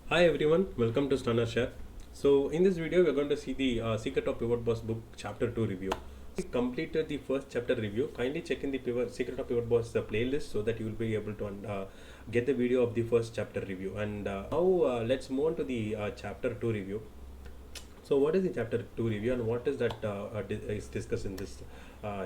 Hi everyone, welcome to StunnerShare. So in this video, we're going to see the Secret of Pivot Boss book chapter 2 review. We completed the first chapter review. Kindly check in the Secret of Pivot Boss playlist so that you will be able to get the video of the first chapter review. And now let's move on to the chapter 2 review. So what is the chapter 2 review and what is that is discussed in this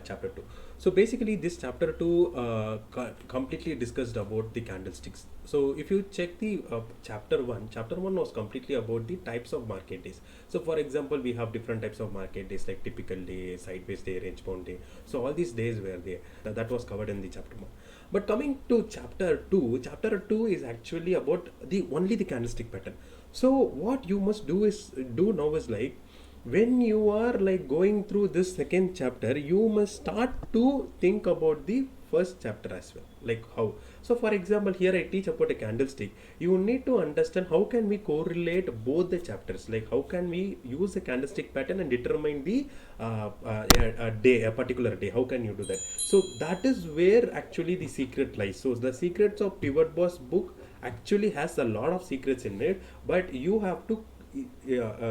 chapter 2? So basically this chapter 2 completely discussed about the candlesticks. So if you check the chapter 1 was completely about the types of market days. So for example, we have different types of market days like typical day, sideways day, range bound day. So all these days were there. That was covered in the chapter 1. But coming to chapter 2 is actually about the only the candlestick pattern. So what you must do now is like when you are like going through this second chapter, you must start to think about the first chapter as well, like how. So for example, here I teach about a candlestick. You need to understand how can we correlate both the chapters, like how can we use a candlestick pattern and determine the a particular day. How can you do that? So that is where actually the secret lies. So the secrets of Pivot Boss book actually has a lot of secrets in it, but you have to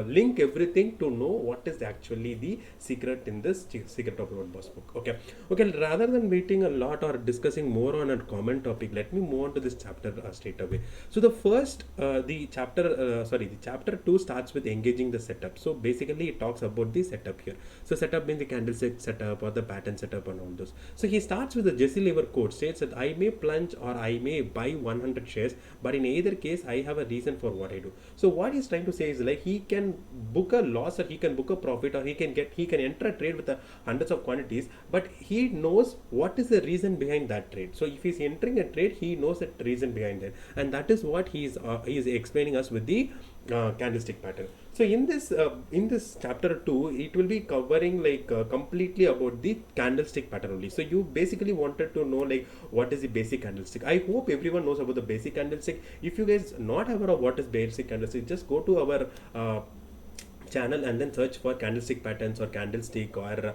link everything to know what is actually the secret in this Secret of Pivot Boss book. Okay, rather than waiting a lot or discussing more on a common topic, let me move on to this chapter straight away. So the chapter 2 starts with engaging the setup. So basically it talks about the setup here. So setup means the candlestick setup or the pattern setup and all those. So he starts with the Jesse Lever quote, states that I may plunge or I may buy 100 shares, but in either case I have a reason for what I do. So what he's trying to say is like he can book a loss or he can book a profit, or he can enter a trade with hundreds of quantities, but he knows what is the reason behind that trade. So if he's entering a trade, he knows the reason behind it, and that is what he is explaining us with the candlestick pattern. So in this chapter 2, it will be covering like completely about the candlestick pattern only. So you basically wanted to know like what is the basic candlestick. I hope everyone knows about the basic candlestick. If you guys not aware of what is basic candlestick, just go to our channel and then search for candlestick patterns or candlestick or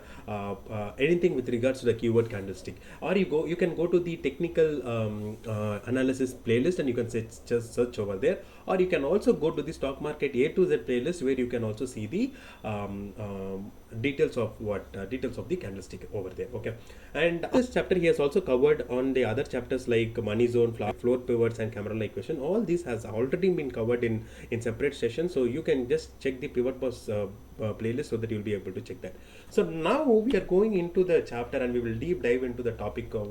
anything with regards to the keyword candlestick, or you can go to the technical analysis playlist and you can just search over there, or you can also go to the stock market A to Z playlist where you can also see the details of the candlestick over there. Okay, and this chapter he has also covered on the other chapters like money zone, floor pivots and camera equation. All these has already been covered in separate sessions, so you can just check the Pivot Boss playlist so that you'll be able to check that. So now we are going into the chapter and we will deep dive into the topic of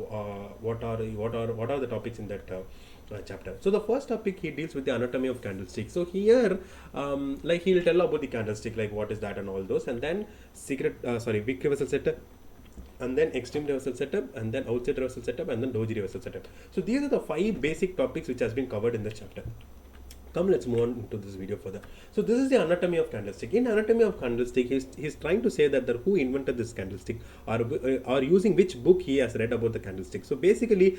what are the topics in that chapter. So the first topic he deals with the anatomy of candlestick. So here like he'll tell about the candlestick, like what is that and all those, and then wick reversal setup, and then extreme reversal setup, and then outside reversal setup, and then doji reversal setup. So these are the 5 basic topics which has been covered in this chapter. Come, let's move on into this video further. So this is the anatomy of candlestick. In anatomy of candlestick, he's trying to say that who invented this candlestick, or using which book he has read about the candlestick. So basically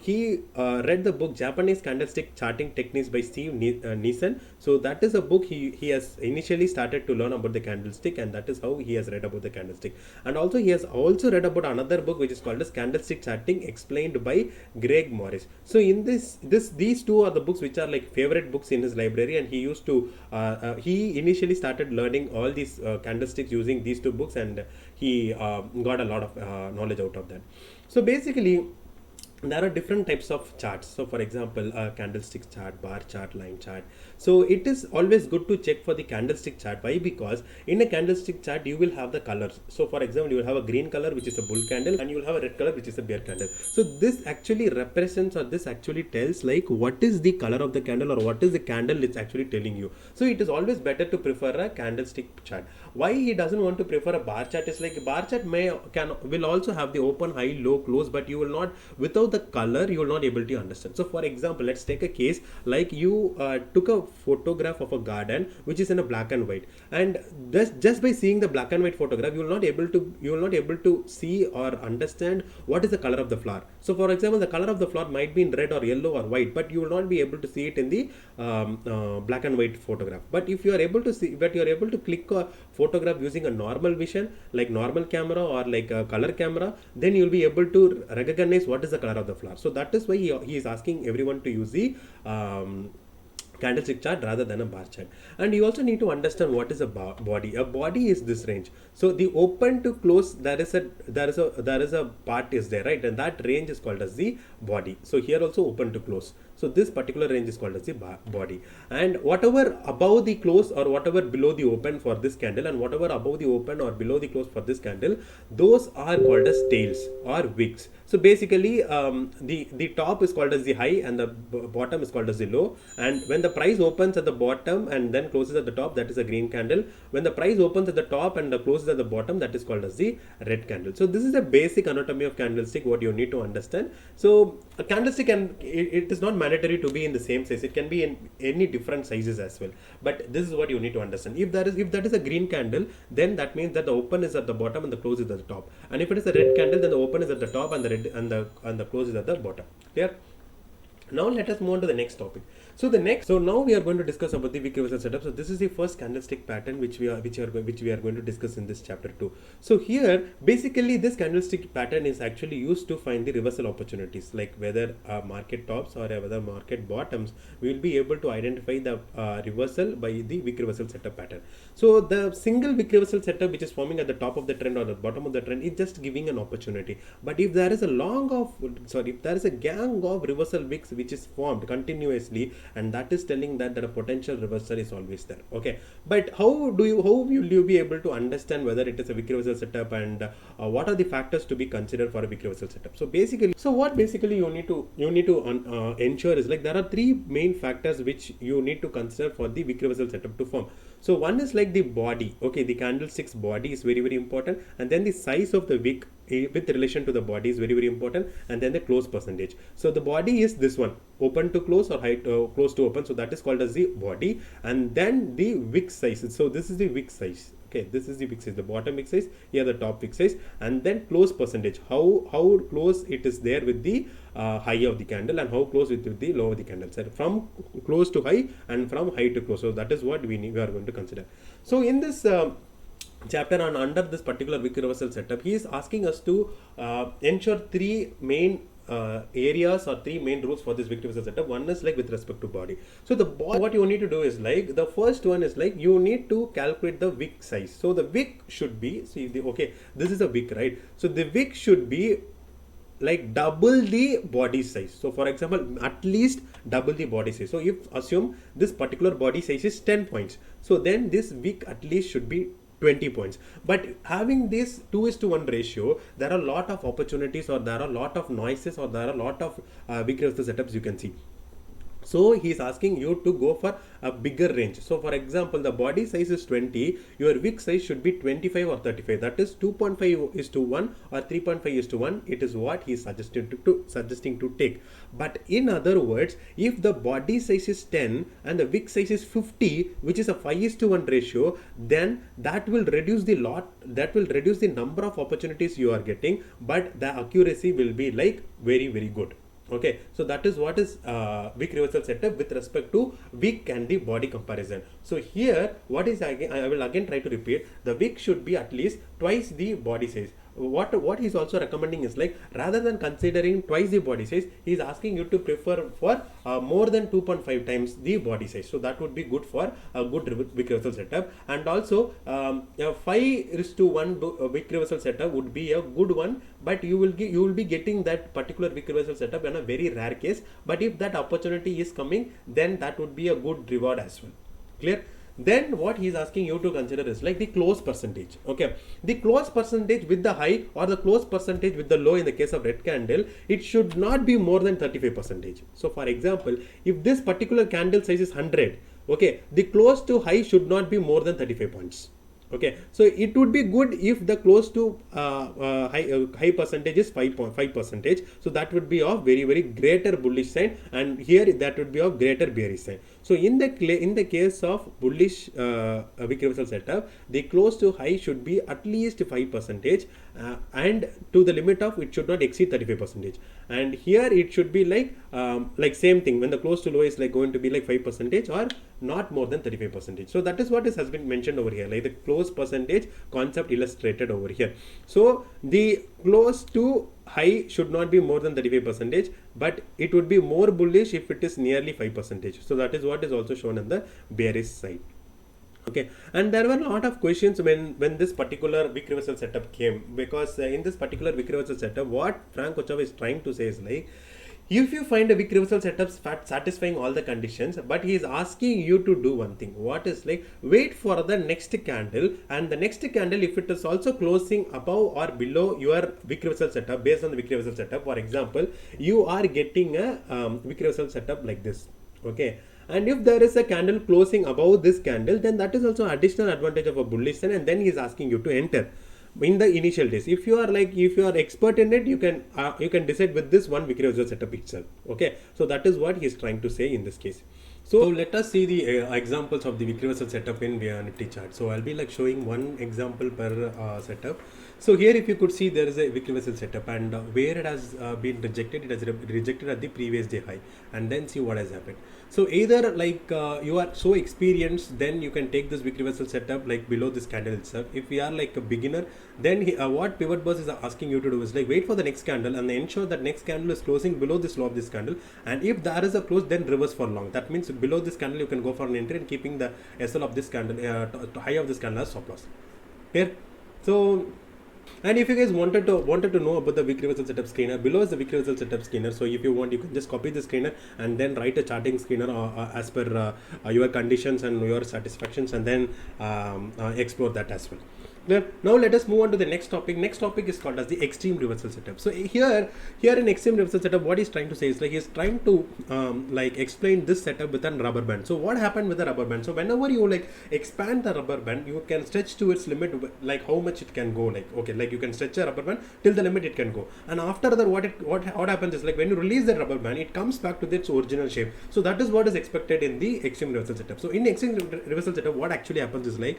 he read the book Japanese Candlestick Charting Techniques by Steve Nissen. So that is a book he has initially started to learn about the candlestick, and that is how he has read about the candlestick. And also he has also read about another book which is called as Candlestick Charting Explained by Greg Morris. So in these two are the books which are like favorite books in his library, and he used to he initially started learning all these candlesticks using these 2 books, and he got a lot of knowledge out of that. So basically there are different types of charts. So for example, candlestick chart, bar chart, line chart. So it is always good to check for the candlestick chart. Why? Because in a candlestick chart you will have the colors. So for example, you will have a green color which is a bull candle, and you will have a red color which is a bear candle. So this actually represents, or this actually tells like what is the color of the candle, or what is the candle it's actually telling you. So it is always better to prefer a candlestick chart. Why he doesn't want to prefer a bar chart is like bar chart will also have the open, high, low, close, but you will not, without the color you will not able to understand. So for example, let's take a case like you took a photograph of a garden which is in a black and white, and just by seeing the black and white photograph you will not able to see or understand what is the color of the flower. So for example, the color of the flower might be in red or yellow or white, but you will not be able to see it in the black and white photograph. But if you are able to click a photograph using a normal vision like normal camera or like a color camera, then you will be able to recognize what is the color of the flower. So that is why he is asking everyone to use the candlestick chart rather than a bar chart. And you also need to understand what is a body. A body is this range. So the open to close, there is a part is there, right? And that range is called as the body. So here also open to close. So this particular range is called as the body. And whatever above the close or whatever below the open for this candle and whatever above the open or below the close for this candle, those are called as tails or wicks. So basically the top is called as the high and the bottom is called as the low. And when the price opens at the bottom and then closes at the top, that is a green candle. When the price opens at the top and closes at the bottom, that is called as the red candle. So this is the basic anatomy of candlestick, what you need to understand. So a candlestick, and it is not mandatory to be in the same size. It can be in any different sizes as well. But this is what you need to understand. If that is a green candle, then that means that the open is at the bottom and the close is at the top. And if it is a red candle, then the open is at the top and the red and the close is at the bottom. Clear? Now let us move on to the next topic. So now we are going to discuss about the wick reversal setup. So this is the first candlestick pattern which we are going to discuss in this chapter 2. So here basically this candlestick pattern is actually used to find the reversal opportunities, like whether market tops or whether market bottoms. We will be able to identify the reversal by the wick reversal setup pattern. So the single wick reversal setup which is forming at the top of the trend or the bottom of the trend is just giving an opportunity. But if there is if there is a gang of reversal wicks which is formed continuously, and that is telling that a potential reversal is always there. Okay, but how will you be able to understand whether it is a wick reversal setup and what are the factors to be considered for a wick reversal setup? So what basically you need to ensure is, like, there are three main factors which you need to consider for the wick reversal setup to form. So one is like the body. Okay, the candlestick's body is very, very important, and then the size of the wick with relation to the body is very, very important, and then the close percentage. So the body is this one, open to close or high close to open, so that is called as the body. And then the wick size, so this is the wick size. Okay, this is the wick size, the bottom wick size, here the top wick size, and then close percentage, how close it is there with the high of the candle and how close with the low of the candle, so from close to high and from high to close. So that is what we are going to consider. So in this chapter on under this particular wick reversal setup, he is asking us to ensure three main areas or three main rules for this wick reversal setup. One is like with respect to body. So the what you need to do is, like, the first one is like you need to calculate the wick size. So the wick should be, okay, this is a wick, right? So the wick should be like double the body size. So for example, at least double the body size. So if assume this particular body size is 10 points, so then this wick at least should be 20 points. But having this 2:1 ratio, there are a lot of opportunities, or there are a lot of noises, or there are a lot of wick reversal setups you can see. So he is asking you to go for a bigger range. So for example, the body size is 20, your wick size should be 25 or 35. That is 2.5:1 or 3.5:1. It is what he is suggesting to take. But in other words, if the body size is 10 and the wick size is 50, which is a 5:1 ratio, then that will reduce the number of opportunities you are getting, but the accuracy will be like very, very good. Okay, so that is what is wick reversal setup with respect to wick and the body comparison. So here, what is I will again try to repeat, the wick should be at least twice the body size. What he's also recommending is, like, rather than considering twice the body size, he's asking you to prefer for more than 2.5 times the body size. So that would be good for a good wick reversal setup. And also 5:1 wick reversal setup would be a good one, but you will be getting that particular wick reversal setup in a very rare case. But if that opportunity is coming, then that would be a good reward as well. Clear? Then what he is asking you to consider is like the close percentage. Okay, the close percentage with the high or the close percentage with the low in the case of red candle, it should not be more than 35%. So for example, if this particular candle size is 100, okay, the close to high should not be more than 35 points. Okay, so it would be good if the close to high percentage is 5%. So that would be of very, very greater bullish sign, and here that would be of greater bearish sign. So in the case of bullish wick reversal setup, the close to high should be at least 5%, and to the limit of it should not exceed 35%. And here it should be like same thing, when the close to low is like going to be like 5% or not more than 35%. So that is what has been mentioned over here, like the close percentage concept illustrated over here. So the close to high should not be more than 35%, but it would be more bullish if it is nearly 5%. So that is what is also shown on the bearish side. Okay, and there were a lot of questions when this particular wick reversal setup came, because in this particular wick reversal setup, what Frank Ochoa is trying to say is like, if you find a wick reversal setup satisfying all the conditions, but he is asking you to do one thing. What is like, wait for the next candle, and the next candle, if it is also closing above or below your wick reversal setup, based on the wick reversal setup, for example, you are getting a wick reversal setup like this. Okay, and if there is a candle closing above this candle, then that is also additional advantage of a bullish sign, and then he is asking you to enter in the initial days. If you are expert in it, you can decide with this one wick reversal setup itself. Okay, so that is what he is trying to say in this case. So let us see the examples of the wick reversal setup in Nifty chart. So I'll be like showing one example per setup. So here, if you could see, there is a wick reversal setup, and where it has been rejected, it has rejected at the previous day high, and then see what has happened. So either like you are so experienced, then you can take this wick reversal setup like below this candle itself. If we are like a beginner, then what pivot boss is asking you to do is like, wait for the next candle and ensure that next candle is closing below this low of this candle, and if there is a close, then reverse for long. That means below this candle you can go for an entry, and keeping the SL of this candle, high of this candle as stop loss. Here, so. And if you guys wanted to know about the wick reversal setup screener, below is the wick reversal setup screener. So if you want, you can just copy the screener and then write a charting screener as per your conditions and your satisfactions, and then explore that as well. Now let us move on to the next topic. Next topic is called as the extreme reversal setup. So here in extreme reversal setup, what he's trying to say is like, he's trying to like explain this setup with a rubber band. So what happened with the rubber band? So whenever you like expand the rubber band, you can stretch to its limit, like how much it can go. Like, okay, like you can stretch a rubber band till the limit it can go, and after that what happens is like, when you release the rubber band, it comes back to its original shape. So that is what is expected in the extreme reversal setup. So in extreme reversal setup, what actually happens is like,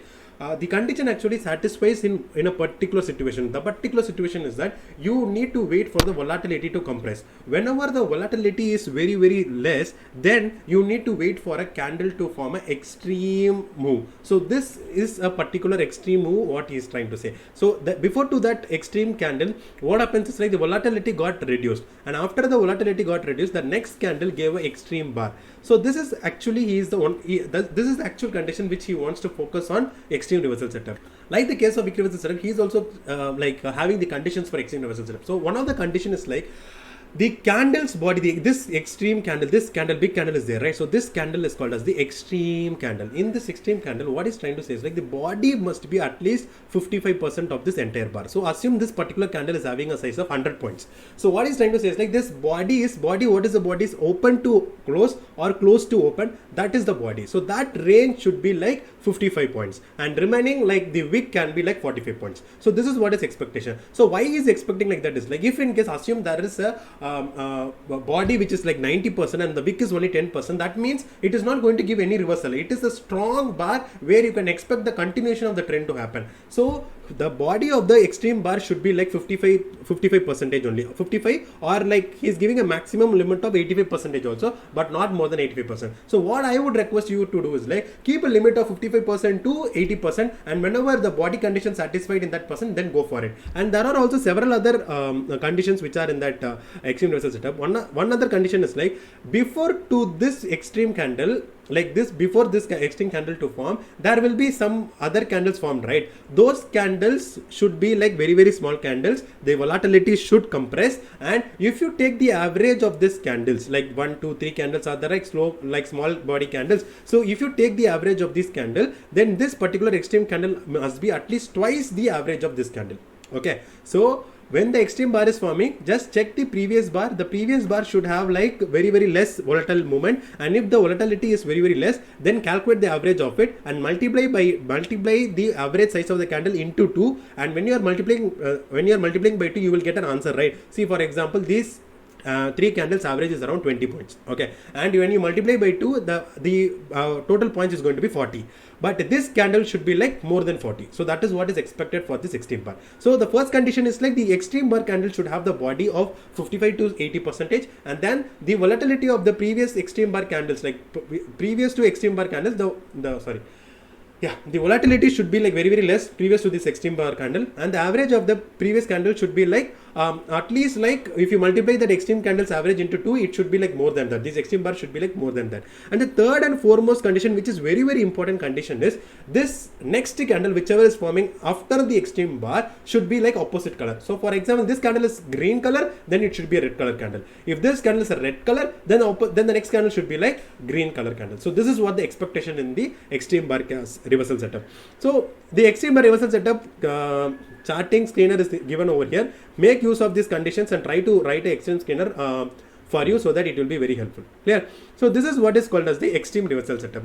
the condition actually satisfies in a particular situation. The particular situation is that you need to wait for the volatility to compress. Whenever the volatility is very, very less, then you need to wait for a candle to form an extreme move. So this is a particular extreme move, what he is trying to say. So before to that extreme candle, what happens is like, the volatility got reduced, and after the volatility got reduced, the next candle gave an extreme bar. So this is actually, this is the actual condition which he wants to focus on extreme reversal setup. Like the case of wick reversal setup, he is also having the conditions for extreme reversal setup. So one of the condition is like, the candle's body, this extreme candle, this candle, big candle is there, right? So this candle is called as the extreme candle. In this extreme candle, what is trying to say is like, the body must be at least 55% of this entire bar. So assume this particular candle is having a size of 100 points. So what is trying to say is like, this body, what is the body, is open to close or close to open. That is the body. So that range should be like 55 points, and remaining like the wick can be like 45 points. So this is what is expectation. So why is expecting like that is like, if in case assume there is a body which is like 90% and the wick is only 10%, that means it is not going to give any reversal. It is a strong bar where you can expect the continuation of the trend to happen. So the body of the extreme bar should be like 55% only, 55, or like he is giving a maximum limit of 85% also, but not more than 85%. So what I would request you to do is like, keep a limit of 55% to 80%, and whenever the body condition satisfied in that percent, then go for it. And there are also several other conditions which are in that extreme reversal setup. One other condition is like, before to this extreme candle, like this, before this extreme candle to form, there will be some other candles formed, right? Those candles should be like very, very small candles. The volatility should compress, and if you take the average of these candles, like 1, 2, 3 candles are there, like slow, like small body candles. So if you take the average of this candle, then this particular extreme candle must be at least twice the average of this candle. Okay, so when the extreme bar is forming, just check the previous bar. The previous bar should have like very, very less volatile movement, and if the volatility is very, very less, then calculate the average of it and multiply the average size of the candle into 2, and when you are multiplying by 2, you will get an answer, right? See, for example, these 3 candles average is around 20 points. Okay, and when you multiply by 2, the total points is going to be 40, but this candle should be like more than 40. So that is what is expected for this extreme bar. So the first condition is like, the extreme bar candle should have the body of 55 to 80%, and then the volatility of the previous extreme bar candles, like previous to extreme bar candles, the volatility should be like very, very less previous to this extreme bar candle, and the average of the previous candle should be like at least like if you multiply that extreme candles average into 2, it should be like more than that. This extreme bar should be like more than that. And the third and foremost condition, which is very, very important condition, is this next candle, whichever is forming after the extreme bar, should be like opposite color. So for example, this candle is green color, then it should be a red color candle. If this candle is a red color, then the next candle should be like green color candle. So this is what the expectation in the extreme bar reversal setup. So the extreme bar reversal setup charting screener is given over here. Make use of these conditions and try to write an extreme screener for you so that it will be very helpful. Clear? So this is what is called as the extreme reversal setup.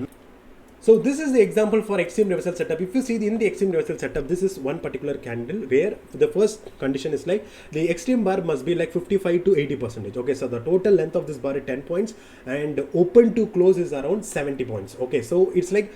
So this is the example for extreme reversal setup. If you see in the extreme reversal setup, this is one particular candle where the first condition is like the extreme bar must be like 55 to 80%. Okay, so the total length of this bar is 10 points and open to close is around 70 points. Okay, so it's like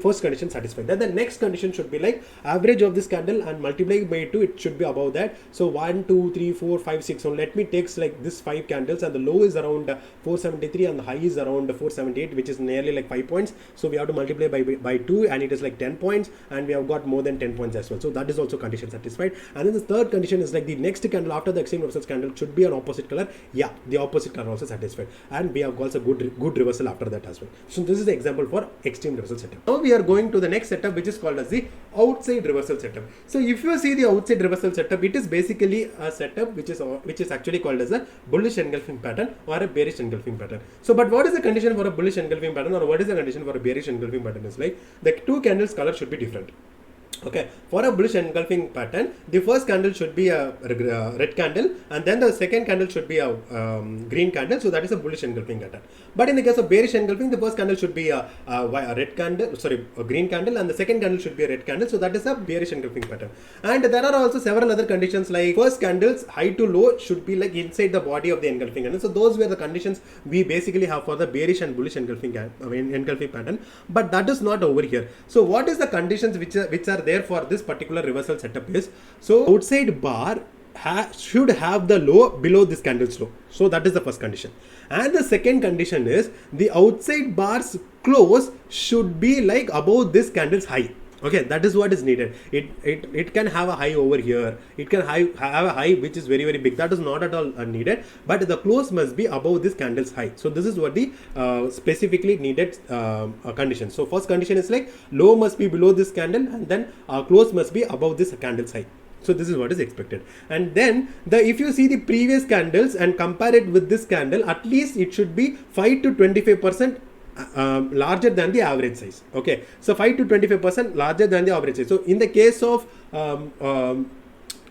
first condition satisfied. Then the next condition should be like average of this candle and multiply by 2, it should be above that. So 1, 2, 3, 4, 5, 6. So let me take like this 5 candles and the low is around 473 and the high is around 478, which is nearly like 5 points. So we have to multiply by 2 and it is like 10 points and we have got more than 10 points as well. So that is also condition satisfied. And then the third condition is like the next candle after the extreme reversal candle should be an opposite color. Yeah, the opposite color also satisfied. And we have also good reversal after that as well. So this is the example for extreme reversal setup. Now we are going to the next setup, which is called as the outside reversal setup. So if you see the outside reversal setup, it is basically a setup which is actually called as a bullish engulfing pattern or a bearish engulfing pattern. So but what is the condition for a bullish engulfing pattern or what is the condition for a bearish engulfing pattern? Is like the two candles color should be different. Okay, for a bullish engulfing pattern, the first candle should be a red candle and then the second candle should be a green candle. So that is a bullish engulfing pattern. But in the case of bearish engulfing, the first candle should be a green candle and the second candle should be a red candle. So that is a bearish engulfing pattern. And there are also several other conditions like first candles high to low should be like inside the body of the engulfing candle. So those were the conditions we basically have for the bearish and bullish engulfing pattern. But that is not over here. So what is the conditions which are there for this particular reversal setup is, so outside bar should have the low below this candle's low. So that is the first condition. And the second condition is the outside bar's close should be like above this candle's high. Okay, that is what is needed. It can have a high over here. It can have a high which is very, very big. That is not at all needed. But the close must be above this candle's high. So this is what the specifically needed condition. So first condition is like low must be below this candle and then close must be above this candle's high. So this is what is expected. And then if you see the previous candles and compare it with this candle, at least it should be 5 to 25% larger than the average size. Okay, so 5 to 25% larger than the average size. So in the case of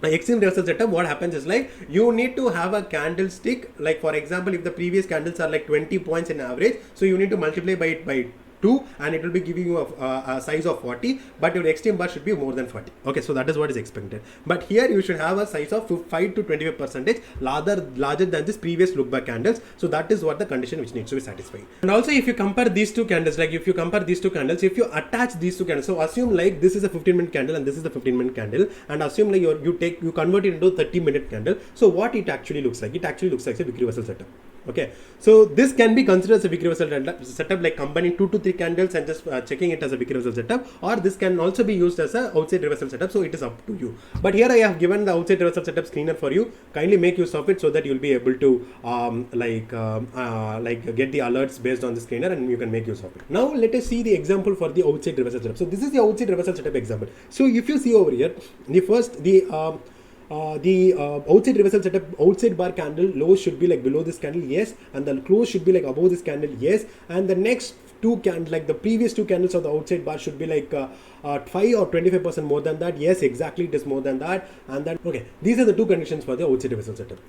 extreme reversal setup, what happens is like you need to have a candlestick. Like for example, if the previous candles are like 20 points in average, so you need to multiply by it by 2 and it will be giving you a size of 40, but your extreme bar should be more than 40. Okay, so that is what is expected. But here you should have a size of 5 to 25% larger than this previous look back candles. So that is what the condition which needs to be satisfied. And also if you compare these two candles, if you attach these two candles, so assume like this is a 15-minute candle and this is a 15-minute candle, and assume like you convert it into a 30-minute candle. So what it actually looks like? It actually looks like a wick reversal setup. Okay, so this can be considered as a wick reversal setup, like combining 2 to 3 candles and just checking it as a wick reversal setup, or this can also be used as a outside reversal setup. So it is up to you. But here I have given the outside reversal setup screener for you. Kindly make use of it so that you will be able to get the alerts based on the screener and you can make use of it. Now let us see the example for the outside reversal setup. So this is the outside reversal setup example. So if you see over here, the outside reversal setup, outside bar candle low should be like below this candle, yes, and the close should be like above this candle, yes, and the next two candles, like the previous two candles of the outside bar should be like 5 or 25% more than that, yes, exactly, it is more than that. And then okay, these are the two conditions for the outside reversal setup.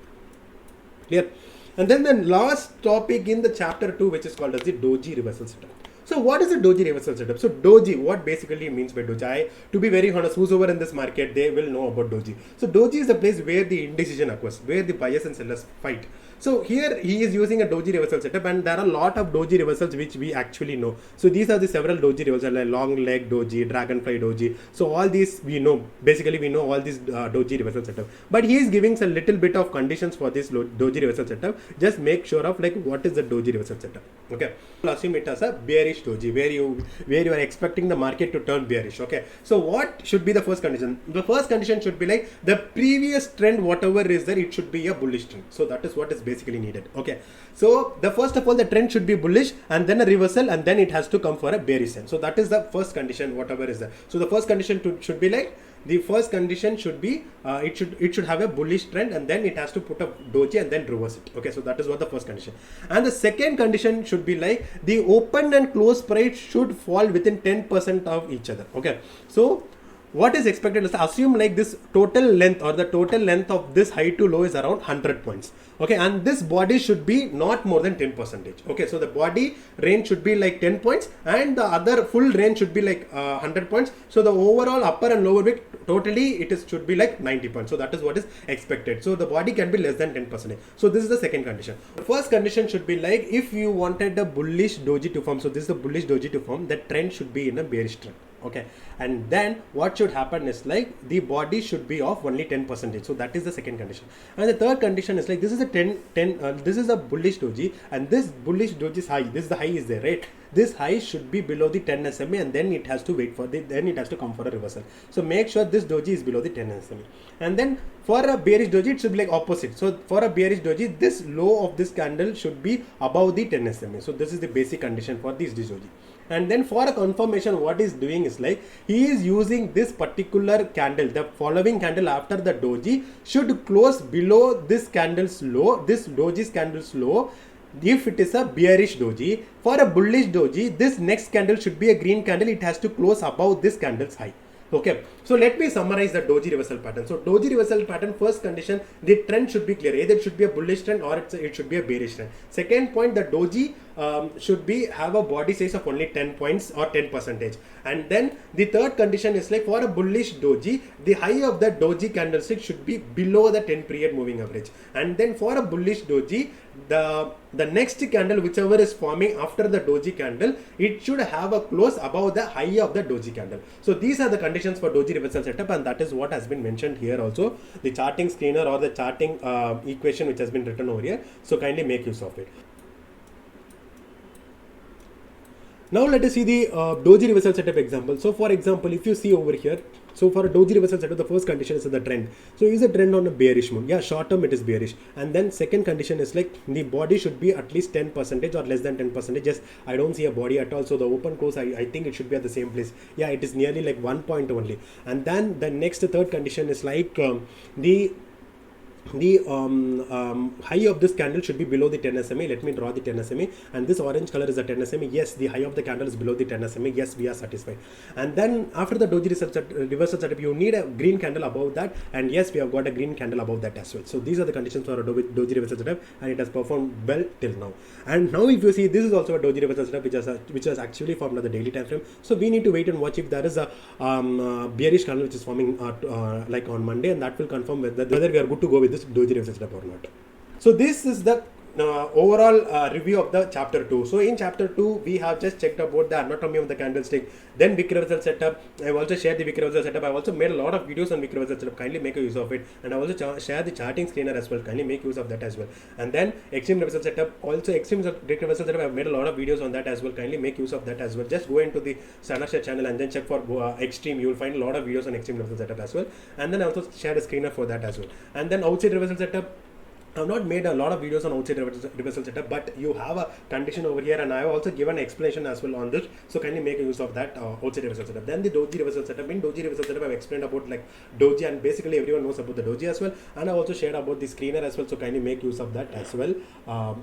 Clear? And then the last topic in the chapter 2, which is called as the doji reversal setup. So what is a doji reversal setup? So doji, what basically means by doji? To be very honest, who's over in this market, they will know about doji. So doji is the place where the indecision occurs, where the buyers and sellers fight. So here he is using a doji reversal setup, and there are a lot of doji reversals which we actually know. So these are the several doji reversals like long leg doji, dragonfly doji. So all these we know. Basically we know all these doji reversal setup. But he is giving a little bit of conditions for this doji reversal setup. Just make sure of like what is the doji reversal setup. Okay, we'll assume it as a bearish doji where you are expecting the market to turn bearish. Okay, so what should be the first condition? The first condition should be like the previous trend, whatever is there, it should be a bullish trend. So that is what is basically needed. Okay, so the first of all, the trend should be bullish and then a reversal, and then it has to come for a bearish trend. So that is the first condition, whatever is there. So the first condition should be like, the first condition should be it should have a bullish trend, and then it has to put a doji and then reverse it. Okay, so that is what the first condition. And the second condition should be like the open and close price should fall within 10% of each other. Okay, so what is expected is, assume like this total length or the total length of this high to low is around 100 points. Okay, and this body should be not more than 10%. Okay, so the body range should be like 10 points and the other full range should be like 100 points. So the overall upper and lower wick totally should be like 90 points. So that is what is expected. So the body can be less than 10%. So this is the second condition. The first condition should be like, if you wanted a bullish doji to form, so this is the bullish doji to form, the trend should be in a bearish trend. Okay, and then what should happen is like the body should be of only 10%. So that is the second condition. And the third condition is like, this is a this is a bullish doji, and this bullish doji is high. This is the high is there, right? This high should be below the 10 SMA, and then it has to wait for then it has to come for a reversal. So make sure this doji is below the 10 SMA. And then for a bearish doji, it should be like opposite. So for a bearish doji, this low of this candle should be above the 10 SMA. So this is the basic condition for this doji. And then for a confirmation, what he's doing is like, he is using this particular candle, the following candle after the doji should close below this candle's low, this doji's candle's low, if it is a bearish doji. For a bullish doji, this next candle should be a green candle, it has to close above this candle's high. Okay, so let me summarize the doji reversal pattern. So doji reversal pattern, first condition, the trend should be clear. Either it should be a bullish trend or it should be a bearish trend. Second point, the doji should have a body size of only 10 points or 10%. And then the third condition is like, for a bullish doji, the high of the doji candlestick should be below the 10 period moving average. And then for a bullish doji, the next candle, whichever is forming after the doji candle, it should have a close above the high of the doji candle. So these are the conditions for doji reversal setup, and that is what has been mentioned here also, the charting screener or the charting equation which has been written over here. So kindly make use of it. Now let us see the doji reversal setup example. So for example, if you see over here, so for a doji reversal setup, the first condition is the trend. So is a trend on a bearish move? Yeah, short term it is bearish. And then second condition is like, the body should be at least 10% or less than 10%. Just I don't see a body at all. So the open close, I think it should be at the same place. Yeah, it is nearly like 1 point only. And then the next third condition is like the high of this candle should be below the 10 SMA. Let me draw the 10 SMA, and this orange color is the 10 SMA. Yes, the high of the candle is below the 10 SMA. Yes, we are satisfied. And then after the doji reversal setup, you need a green candle above that, and yes, we have got a green candle above that as well. So these are the conditions for a doji reversal setup, and it has performed well till now. And now if you see, this is also a doji reversal setup which was actually formed at the daily time frame. So we need to wait and watch if there is a bearish candle which is forming like on Monday, and that will confirm whether we are good to go with this doji reversal setup or not. So this is the overall review of the chapter 2. So in chapter 2, we have just checked about the anatomy of the candlestick, then wick reversal setup. I've also shared the wick reversal setup. I've also made a lot of videos on wick reversal setup. Kindly make a use of it. And I also share the charting screener as well. Kindly make use of that as well. And then extreme reversal setup, also extreme wick reversal setup. I've made a lot of videos on that as well. Kindly make use of that as well. Just go into the StunnerShare channel and then check for extreme. You will find a lot of videos on extreme reversal setup as well. And then I also shared a screener for that as well. And then outside reversal setup, I've not made a lot of videos on outside reversal setup, but you have a condition over here, and I have also given an explanation as well on this. So kindly make use of that outside reversal setup. Then the doji reversal setup. In doji reversal setup, I've explained about like doji, and basically everyone knows about the doji as well. And I also shared about the screener as well. So kindly make use of that as well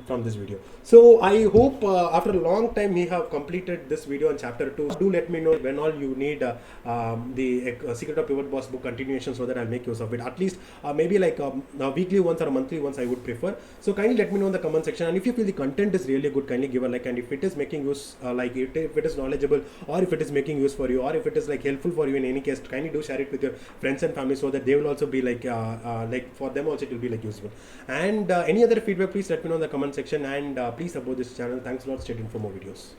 from this video. So I hope after a long time we have completed this video on chapter 2. Do let me know when all you need the Secret of Pivot Boss book continuation, so that I'll make use of it. At least maybe like weekly once or monthly once I I would prefer. So kindly let me know in the comment section, and if you feel the content is really good, kindly give a like, and if it is making use, if it is knowledgeable, or if it is making use for you, or if it is like helpful for you in any case, kindly do share it with your friends and family so that they will also be like for them also it will be like useful. And any other feedback, please let me know in the comment section, and please support this channel. Thanks a lot. Stay tuned for more videos.